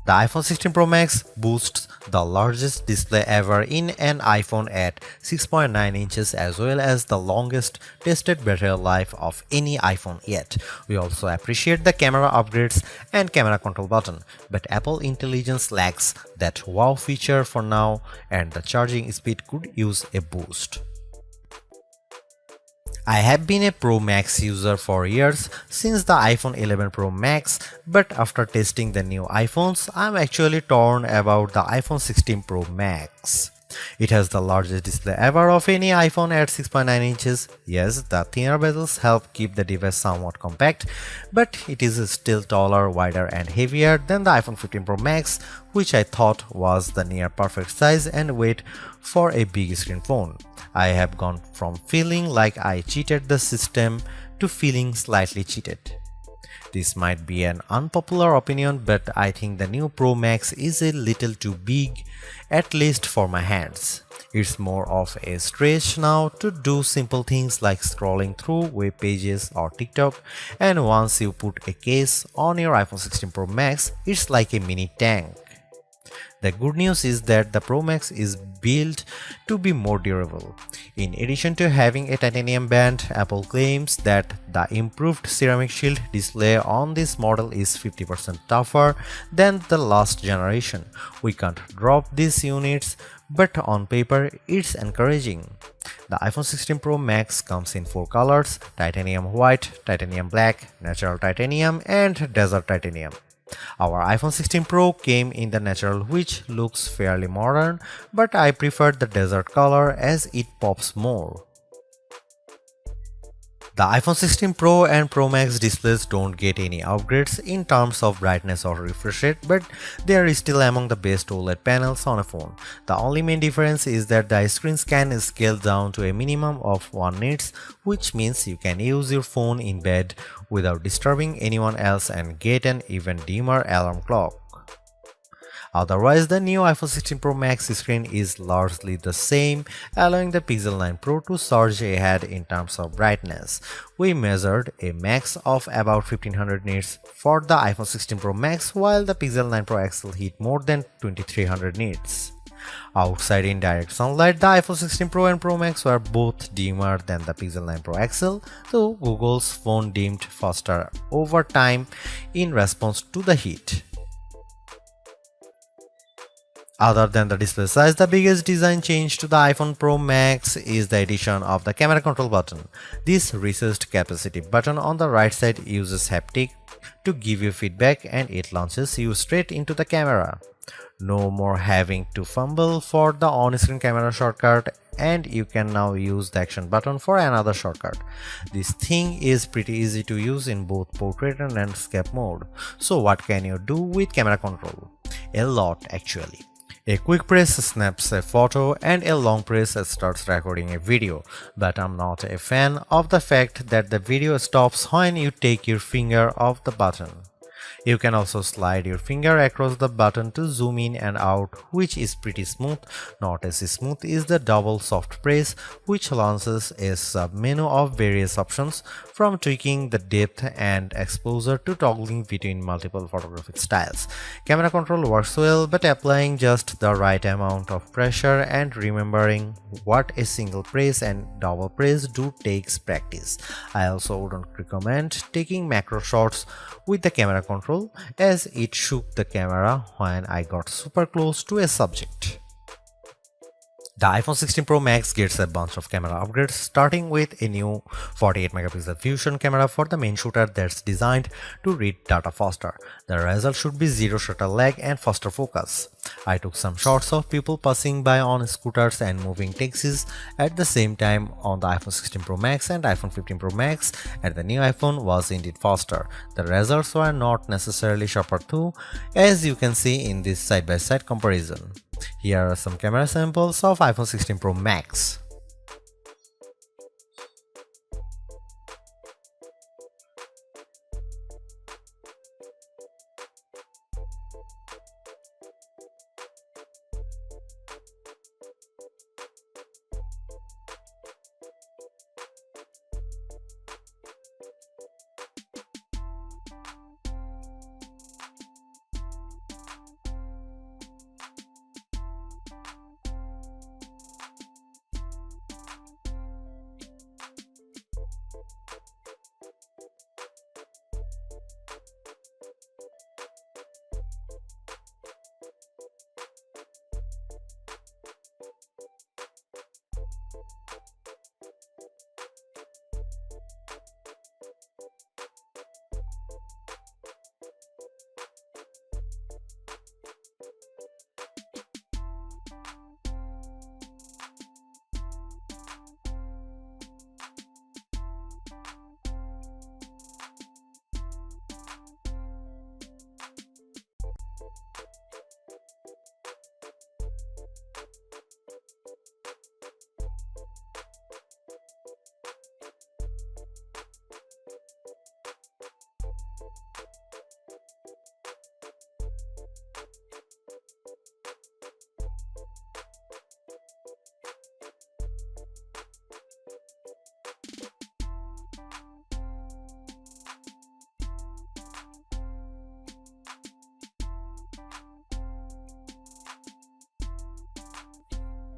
The iPhone 16 Pro Max boasts the largest display ever in an iPhone at 6.9 inches as well as the longest tested battery life of any iPhone yet. We also appreciate the camera upgrades and camera control button, but Apple Intelligence lacks that wow feature for now and the charging speed could use a boost. I have been a Pro Max user for years since the iPhone 11 Pro Max, but after testing the new iPhones, I'm actually torn about the iPhone 16 Pro Max. It has the largest display ever of any iPhone at 6.9 inches. Yes, the thinner bezels help keep the device somewhat compact, but it is still taller, wider and heavier than the iPhone 15 Pro Max, which I thought was the near perfect size and weight for a big screen phone. I have gone from feeling like I cheated the system to feeling slightly cheated. This might be an unpopular opinion, but I think the new Pro Max is a little too big, at least for my hands. It's more of a stretch now to do simple things like scrolling through web pages or TikTok, and once you put a case on your iPhone 16 Pro Max, it's like a mini tank. The good news is that the Pro Max is built to be more durable. In addition to having a titanium band, Apple claims that the improved ceramic shield display on this model is 50% tougher than the last generation. We can't drop these units, but on paper it's encouraging. The iPhone 16 Pro Max comes in 4 colors: titanium white, titanium black, natural titanium, and desert titanium. Our iPhone 16 Pro came in the natural, which looks fairly modern, but I prefer the desert color as it pops more. The iPhone 16 Pro and Pro Max displays don't get any upgrades in terms of brightness or refresh rate, but they are still among the best OLED panels on a phone. The only main difference is that the screens can scale down to a minimum of 1 nits, which means you can use your phone in bed without disturbing anyone else and get an even dimmer alarm clock. Otherwise, the new iPhone 16 Pro Max screen is largely the same, allowing the Pixel 9 Pro to surge ahead in terms of brightness. We measured a max of about 1500 nits for the iPhone 16 Pro Max, while the Pixel 9 Pro XL hit more than 2300 nits. Outside in direct sunlight, the iPhone 16 Pro and Pro Max were both dimmer than the Pixel 9 Pro XL, though Google's phone dimmed faster over time in response to the heat. Other than the display size, the biggest design change to the iPhone Pro Max is the addition of the camera control button. This recessed capacitive button on the right side uses haptic to give you feedback, and it launches you straight into the camera. No more having to fumble for the on-screen camera shortcut, and you can now use the action button for another shortcut. This thing is pretty easy to use in both portrait and landscape mode. So what can you do with camera control? A lot, actually. A quick press snaps a photo and a long press starts recording a video, but I'm not a fan of the fact that the video stops when you take your finger off the button. You can also slide your finger across the button to zoom in and out, which is pretty smooth. Not as smooth is the double soft press, which launches a sub-menu of various options, from tweaking the depth and exposure to toggling between multiple photographic styles. Camera control works well, but applying just the right amount of pressure and remembering what a single press and double press do takes practice. I also wouldn't recommend taking macro shots with the camera control, as it shook the camera when I got super close to a subject. The iPhone 16 Pro Max gets a bunch of camera upgrades, starting with a new 48 megapixel fusion camera for the main shooter that's designed to read data faster. The result should be zero shutter lag and faster focus. I took some shots of people passing by on scooters and moving taxis at the same time on the iPhone 16 Pro Max and iPhone 15 Pro Max, and the new iPhone was indeed faster. The results were not necessarily sharper though, as you can see in this side-by-side comparison. Here are some camera samples of iPhone 16 Pro Max.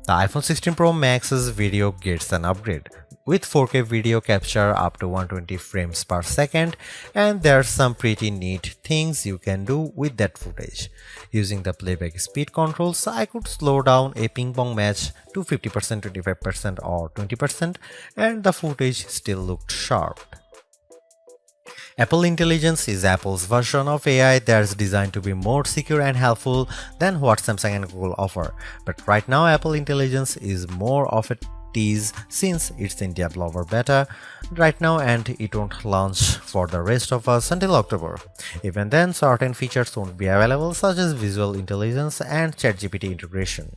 The iPhone 16 Pro Max's video gets an upgrade with 4K video capture up to 120 frames per second, and there's some pretty neat things you can do with that footage. Using the playback speed controls, I could slow down a ping pong match to 50%, 25% or 20%, and the footage still looked sharp. Apple Intelligence is Apple's version of AI that's designed to be more secure and helpful than what Samsung and Google offer. But right now, Apple Intelligence is more of a tease since it's in developer beta right now and it won't launch for the rest of us until October. Even then, certain features won't be available, such as visual intelligence and ChatGPT integration.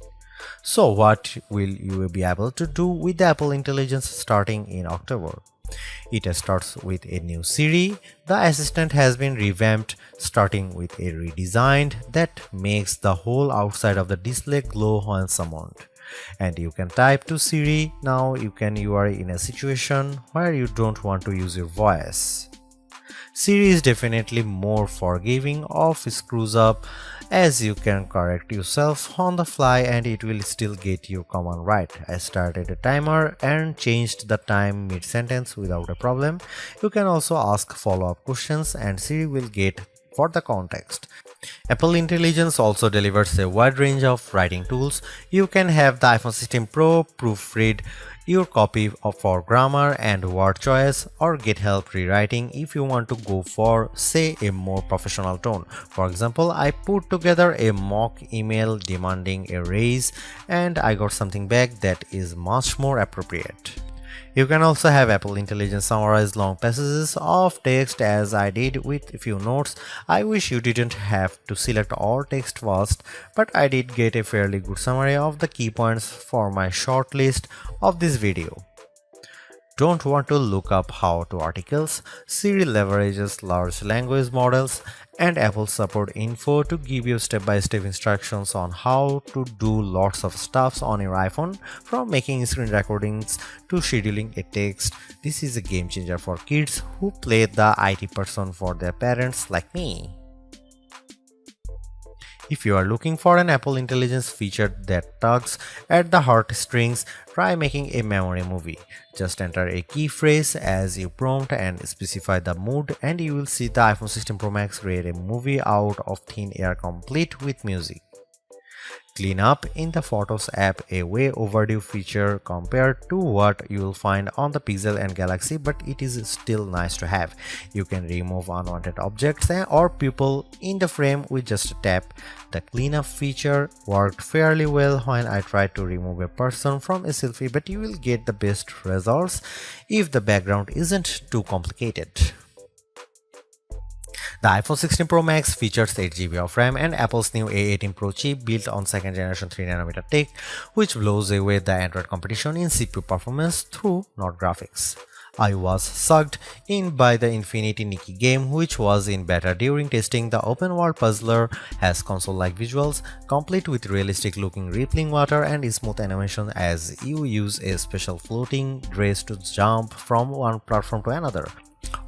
So what will you be able to do with the Apple Intelligence starting in October? It starts with a new Siri. The assistant has been revamped, starting with a redesigned that makes the whole outside of the display glow when summoned. And you can type to Siri. Now you are in a situation where you don't want to use your voice. Siri is definitely more forgiving of screws up, as you can correct yourself on the fly and it will still get your command right. I started a timer and changed the time mid-sentence without a problem. You can also ask follow-up questions and Siri will get for the context. Apple Intelligence also delivers a wide range of writing tools. You can have the iPhone 16 Pro proofread your copy for grammar and word choice, or get help rewriting if you want to go for, say, a more professional tone. For example, I put together a mock email demanding a raise and I got something back that is much more appropriate. You can also have Apple Intelligence summarize long passages of text, as I did with a few notes. I wish you didn't have to select all text first, but I did get a fairly good summary of the key points for my short list of this video. Don't want to look up how-to articles? Siri leverages large language models and Apple support info to give you step-by-step instructions on how to do lots of stuff on your iPhone, from making screen recordings to scheduling a text. This is a game changer for kids who play the IT person for their parents like me. If you are looking for an Apple Intelligence feature that tugs at the heartstrings, try making a memory movie. Just enter a key phrase as you prompt and specify the mood, and you will see the iPhone 16 Pro Max create a movie out of thin air complete with music. Clean up in the Photos app, a way overdue feature compared to what you will find on the Pixel and Galaxy, but it is still nice to have. You can remove unwanted objects or people in the frame with just a tap. The cleanup feature worked fairly well when I tried to remove a person from a selfie, but you will get the best results if the background isn't too complicated. The iPhone 16 Pro Max features 8GB of RAM and Apple's new A18 Pro chip built on 2nd generation 3nm tech, which blows away the Android competition in CPU performance through not graphics. I was sucked in by the Infinity Nikki game, which was in beta during testing. The open world puzzler has console-like visuals, complete with realistic looking rippling water and smooth animation as you use a special floating dress to jump from one platform to another.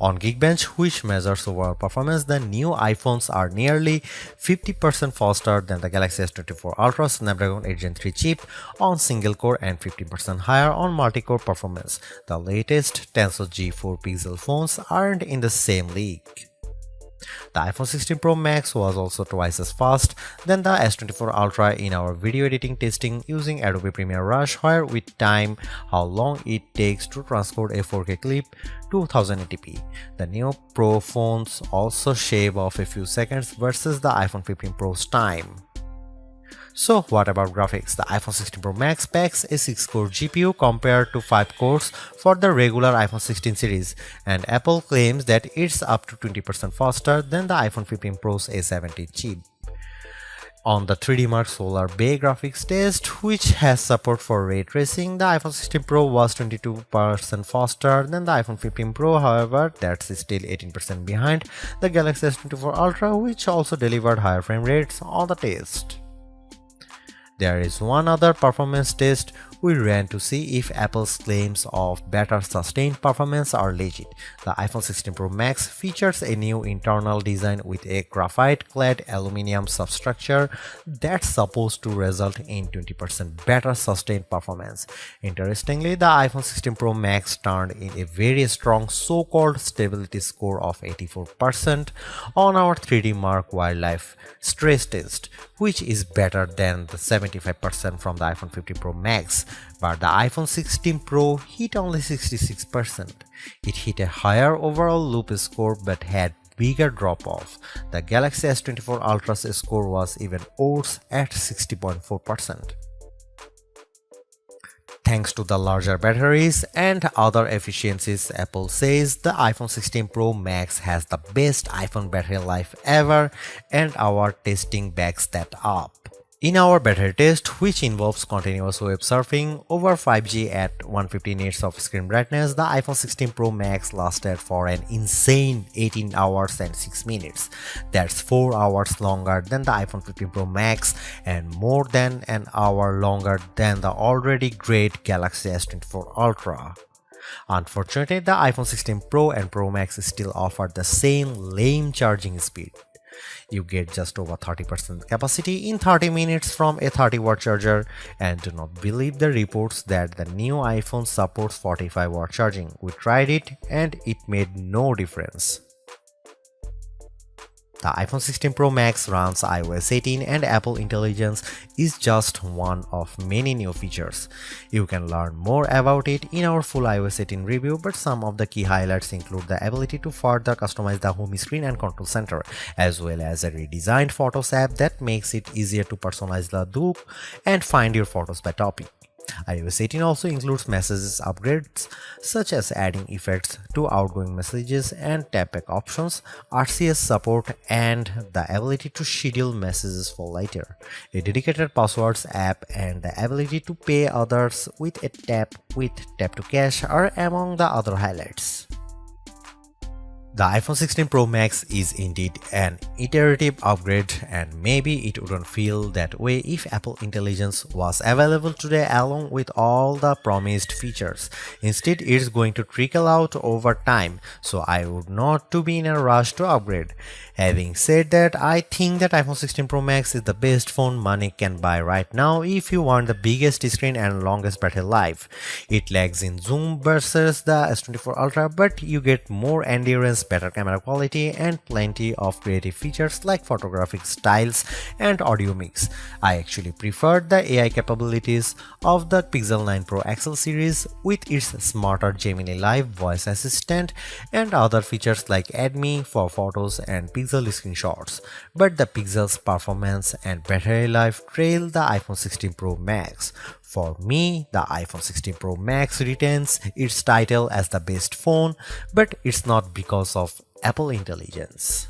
On Geekbench, which measures overall performance, the new iPhones are nearly 50% faster than the Galaxy S24 Ultra Snapdragon 8 Gen 3 chip on single core and 15% higher on multi-core performance. The latest Tensor G4 Pixel phones aren't in the same league. The iPhone 16 Pro Max was also twice as fast than the S24 Ultra in our video editing testing using Adobe Premiere Rush, where we time how long it takes to transport a 4K clip to 1080p. The new Pro phones also shave off a few seconds versus the iPhone 15 Pro's time. So what about graphics? The iPhone 16 Pro Max packs a 6-core GPU compared to 5 cores for the regular iPhone 16 series, and Apple claims that it's up to 20% faster than the iPhone 15 Pro's A70 chip. On the 3D Mark Solar Bay graphics test, which has support for ray tracing, the iPhone 16 Pro was 22% faster than the iPhone 15 Pro. However, that's still 18% behind the Galaxy S24 Ultra, which also delivered higher frame rates on the test. There is one other performance test we ran to see if Apple's claims of better sustained performance are legit. The iPhone 16 Pro Max features a new internal design with a graphite-clad aluminum substructure that's supposed to result in 20% better sustained performance. Interestingly, the iPhone 16 Pro Max turned in a very strong so-called stability score of 84% on our 3D Mark Wildlife stress test, which is better than the 75% from the iPhone 15 Pro Max, but the iPhone 16 Pro hit only 66%. It hit a higher overall loop score but had bigger drop-off. The Galaxy S24 Ultra's score was even worse at 60.4%. Thanks to the larger batteries and other efficiencies, Apple says the iPhone 16 Pro Max has the best iPhone battery life ever, and our testing backs that up. In our battery test, which involves continuous web surfing over 5G at 150 nits of screen brightness, the iPhone 16 Pro Max lasted for an insane 18 hours and 6 minutes. That's 4 hours longer than the iPhone 15 Pro Max and more than an hour longer than the already great Galaxy S24 Ultra. Unfortunately, the iPhone 16 Pro and Pro Max still offer the same lame charging speed. You get just over 30% capacity in 30 minutes from a 30-watt charger, and do not believe the reports that the new iPhone supports 45-watt charging. We tried it and it made no difference. The iPhone 16 Pro Max runs iOS 18 and Apple Intelligence is just one of many new features. You can learn more about it in our full iOS 18 review, but some of the key highlights include the ability to further customize the home screen and control center, as well as a redesigned Photos app that makes it easier to personalize the look and find your photos by topic. iOS 18 also includes messages upgrades such as adding effects to outgoing messages and tapback options, RCS support, and the ability to schedule messages for later. A dedicated passwords app and the ability to pay others with a tap to cash are among the other highlights. The iPhone 16 Pro Max is indeed an iterative upgrade, and maybe it wouldn't feel that way if Apple Intelligence was available today along with all the promised features. Instead, it's going to trickle out over time, so I would not to be in a rush to upgrade. Having said that, I think that iPhone 16 Pro Max is the best phone money can buy right now if you want the biggest screen and longest battery life. It lags in zoom versus the S24 Ultra, but you get more endurance, better camera quality, and plenty of creative features like photographic styles and audio mix. I actually preferred the AI capabilities of the Pixel 9 Pro XL series with its smarter Gemini Live voice assistant and other features like Add Me for photos and Pixel screenshots. But the Pixel's performance and battery life trail the iPhone 16 Pro Max. For me, the iPhone 16 Pro Max retains its title as the best phone, but it's not because of Apple Intelligence.